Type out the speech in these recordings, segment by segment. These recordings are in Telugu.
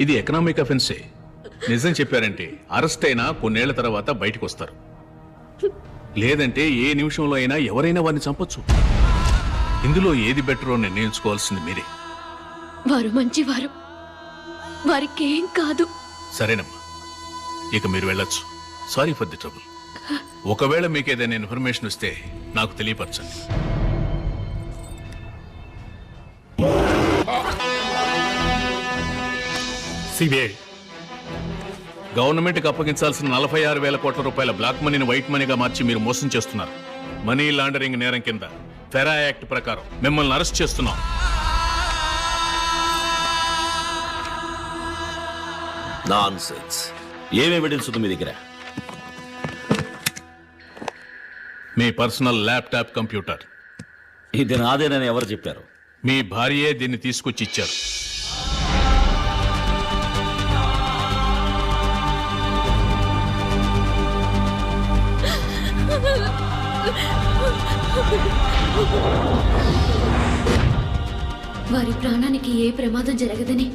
ఇది ఎకనామిక్ అఫెన్సే. నిజం చెప్పారంటే అరెస్ట్ అయినా కొన్నేళ్ల తర్వాత బయటకు వస్తారు. లేదంటే ఏ నిమిషంలో అయినా ఎవరైనా వారిని చంపొచ్చు. ఇందులో ఏది బెటరో నిర్ణయించుకోవాల్సింది మీరే. వారు మంచివారు, వారికేం కాదు. సరేనమ్మా, ఇక మీరు వెళ్ళొచ్చు. Sorry for the trouble. ఒకవేళ మీకు ఏదైనా ఇన్ఫర్మేషన్ వస్తే నాకు తెలియపరచండి. సిబిఐ గవర్నమెంట్కి అప్పగించాల్సిన 46,000 కోట్ల రూపాయల బ్లాక్ మనీని వైట్ మనీగా మార్చి మీరు మోసం చేస్తున్నారు. మనీ లాండరింగ్ నేరం కింద ఫెరా యాక్ట్ ప్రకారం మిమ్మల్ని అరెస్ట్ చేస్తున్నాం. నాన్సెన్స్. ఏం ఎవిడెన్స్ ఉంది మీ దగ్గర? మీ పర్సనల్ ల్యాప్టాప్, కంప్యూటర్. ఇది నాదేనని ఎవరు చెప్పారు? మీ భార్యే దీన్ని తీసుకొచ్చి ఇచ్చారు. వారి ప్రాణానికి ఏ ప్రమాదం జరగదని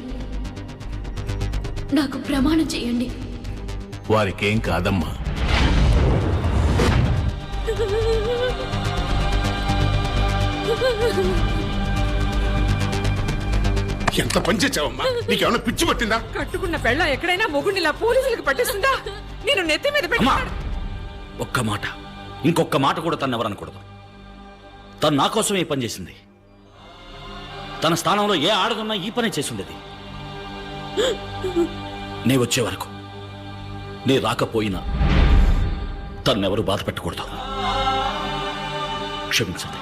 నాకు ప్రమాణం చేయండి. వారికేం కాదమ్మా. ఎంత పని చేసావమ్మా? నీకేమన్నా పిచ్చి పట్టిందా? కట్టుకున్న పెళ్ళ ఎక్కడైనా మొగుడిలా పోలీసులకు పట్టిస్తుందా? నేను నెత్తి మీద పెట్టి ఒక్క మాట, ఇంకొక మాట కూడా తను ఎవరనకూడదు. తను నా కోసం ఏ పని చేసింది? తన స్థానంలో ఏ ఆడదున్నా ఈ పనే చేసుండేది. నే వచ్చే వరకు, నే రాకపోయినా తన్నెవరూ బాధ పెట్టకూడదు. క్షమించండి.